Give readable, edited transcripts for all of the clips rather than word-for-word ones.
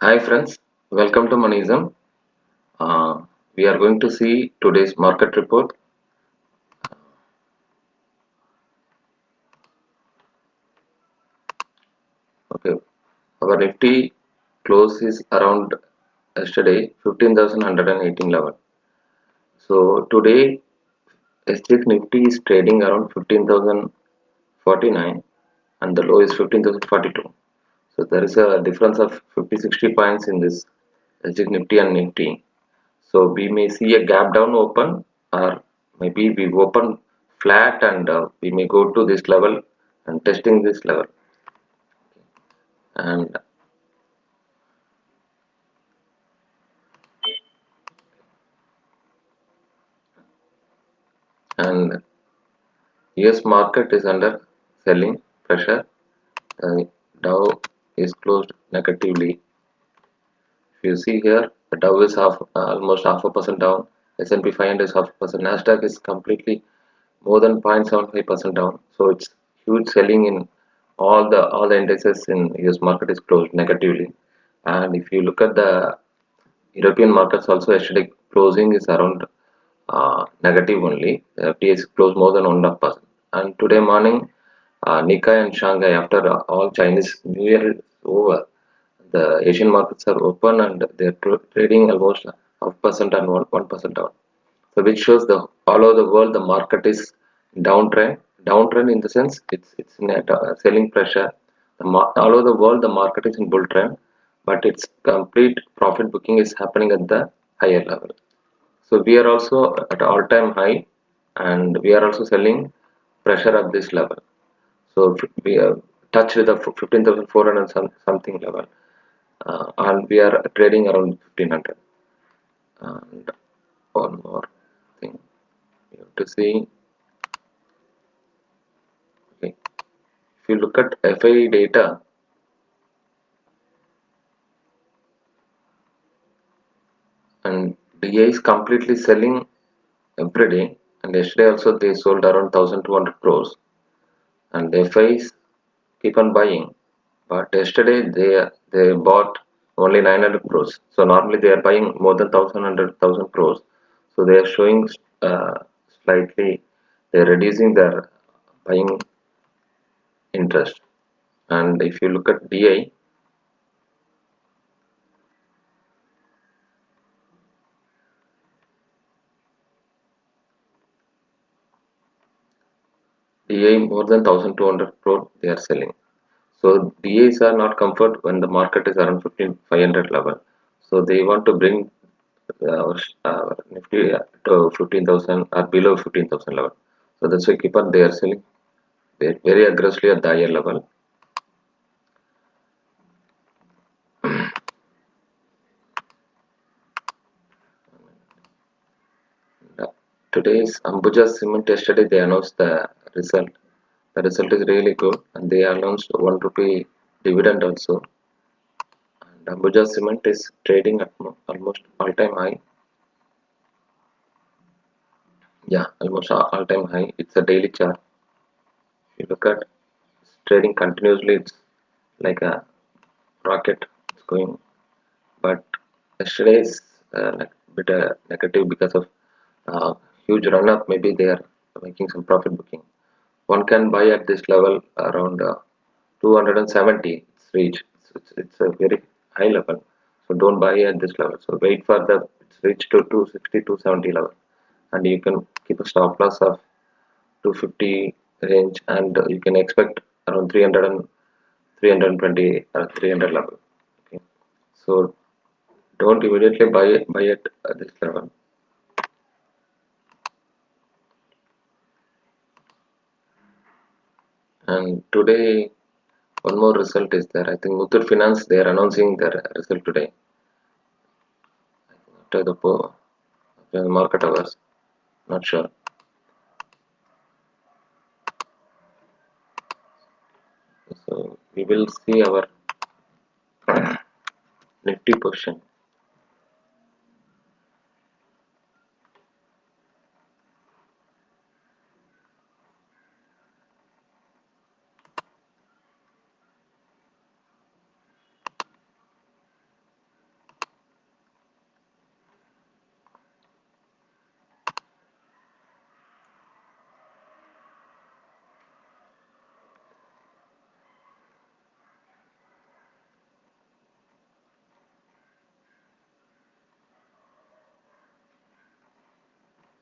Hi friends, welcome to Monism. Uh, we are going to see today's market report. Okay, our Nifty close is around yesterday 15,118 level. So today SGX Nifty is trading around 15,049 and the low is 15,042. So there is a difference of 50-60 points in this SGX Nifty and Nifty. So we may see a gap down open, or maybe we open flat and we may go to this level and testing this level. And and US market is under selling pressure. Dow is closed negatively. If you see here, the Dow is almost half a percent down. S&P 500 is half a percent. Nasdaq is completely more than 0.75% down. So it's huge selling in all the indices in US market is closed negatively. And if you look at the European markets also yesterday closing is around negative only. The FTSE closed more than 1.5%. And today morning, Nikkei and Shanghai after all Chinese New Year is over, the Asian markets are open and they're trading almost half percent and 1% down. So which shows the all over the world the market is downtrend. Downtrend in the sense it's in a selling pressure. All over the world the market is in bull trend, but its complete profit booking is happening at the higher level. So we are also at all-time high, and we are also selling pressure at this level. So we are touched with the 15,400 something level, and we are trading around 1500. And one more thing you have to see. Okay, if you look at FI data, and DA is completely selling every day, and yesterday also they sold around 1,200 crores, and FIs keep on buying. But yesterday they bought only 900 crores. So normally they are buying more than 1,100,000 crores. So they are showing slightly they are reducing their buying interest. And if you look at DI, DI more than 1,200 crore they are selling. So DAs are not comfort when the market is around 15,500 level. So they want to bring Nifty to 15,000 or below 15,000 level. So that's why keep on they are selling very aggressively at the higher level. Uh, Today's Ambuja Cement yesterday they announced the result. The result is really good, and they announced 1 rupee dividend also. And Ambuja Cement is trading at almost all-time high. Yeah, almost all-time high. It's a daily chart. If you look at trading continuously, it's like a rocket. It's going, but yesterday is like bit negative because of huge run up. Maybe they are making some profit booking. One can buy at this level around 270. It's reached. It's a very high level. So don't buy at this level. So wait for the it's reached to 260, 270 level, and you can keep a stop loss of 250 range, and you can expect around 300 and 320 or 300 level. Okay. So don't immediately buy it at this level. And today one more result is there. I think Muthoot Finance they are announcing their result today after after the market hours. Not sure. So we will see our Nifty position.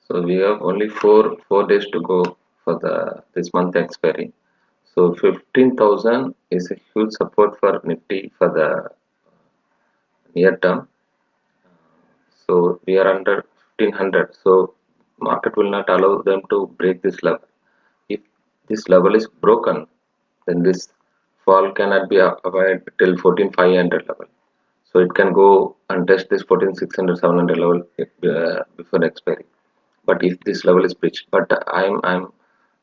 So we have only four days to go for the this month expiry. So 15,000 is a huge support for Nifty for the near term. So we are under 1500. So market will not allow them to break this level. If this level is broken, then this fall cannot be avoided till 14,500 level. So it can go and test this 14,600, 700 level before expiry. But if this level is breached, but I'm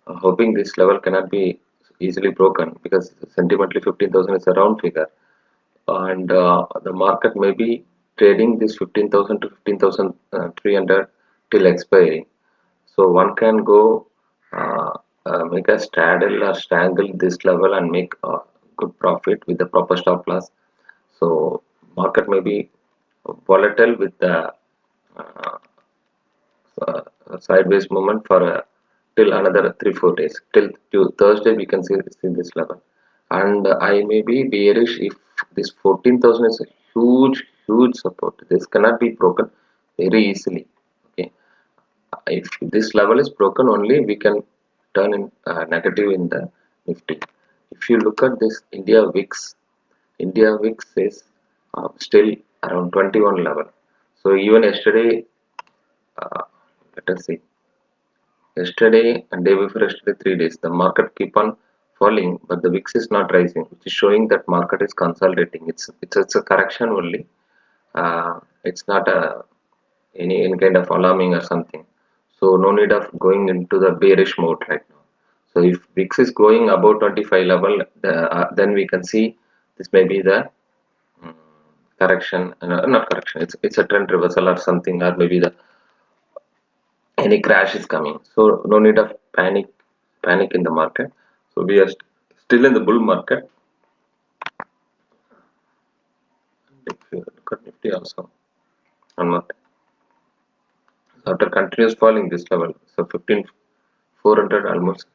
hoping this level cannot be easily broken because sentimentally 15,000 is a round figure, and the market may be trading this 15,000 to 15,300 till expiry. So one can go make a straddle or strangle this level and make a good profit with the proper stop loss. So market may be volatile with the uh, sideways movement for till another 3 4 days till Thursday we can see this level, and I may be bearish if this 14,000 is a huge support. This cannot be broken very easily. Okay, if this level is broken only we can turn in negative in the Nifty. If you look at this India VIX is still around 21 level. So even yesterday, uh, let us see. Yesterday and day before yesterday, 3 days, the market keep on falling, but the VIX is not rising, which is showing that market is consolidating. It's a correction only. It's not any kind of alarming or something. So no need of going into the bearish mode right now. So if VIX is going above 25 level, then we can see this may be the mm, correction, not correction. It's a trend reversal or something, or maybe the any crash is coming. So no need of panic in the market. So we are still in the bull market. If you look at Nifty also, one more thing. So after continuous falling this level, so 15,400 almost,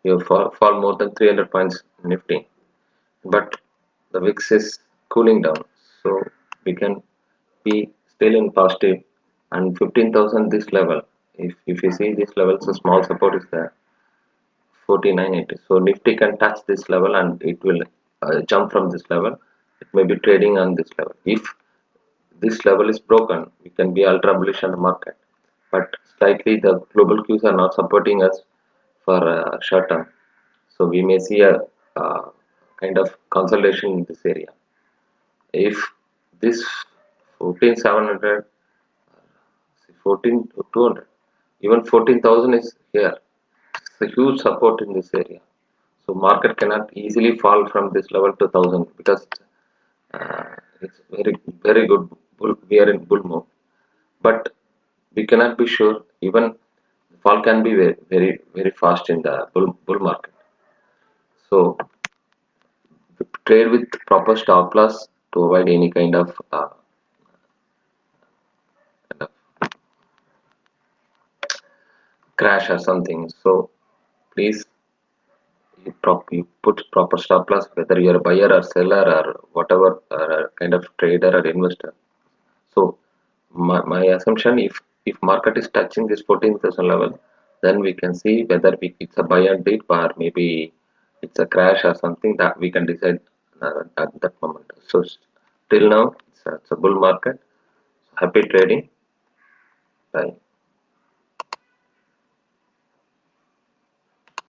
you fall more than 300 points Nifty, but the VIX is cooling down. So we can be still in positive, and 15,000 this level. If you see this level, so small support is there. 4980. So Nifty can touch this level and it will jump from this level. It may be trading on this level. If this level is broken, we can be ultra bullish on the market. But slightly the global cues are not supporting us for short term. So we may see a kind of consolidation in this area. If this 14,700, 14,200, even 14,000 is here. It's a huge support in this area. So market cannot easily fall from this level to 1,000 because it's very good. We are in bull mode, but we cannot be sure. Even fall can be very fast in the bull market. So trade with proper stop loss to avoid any kind of crash or something. So please you put proper stop loss, whether you're a buyer or seller or whatever kind of trader or investor. So my assumption, if market is touching this 14,000 level, then we can see whether it's a buy and dip or maybe it's a crash or something that we can decide at that moment. So till now it's a bull market. Happy trading. Bye.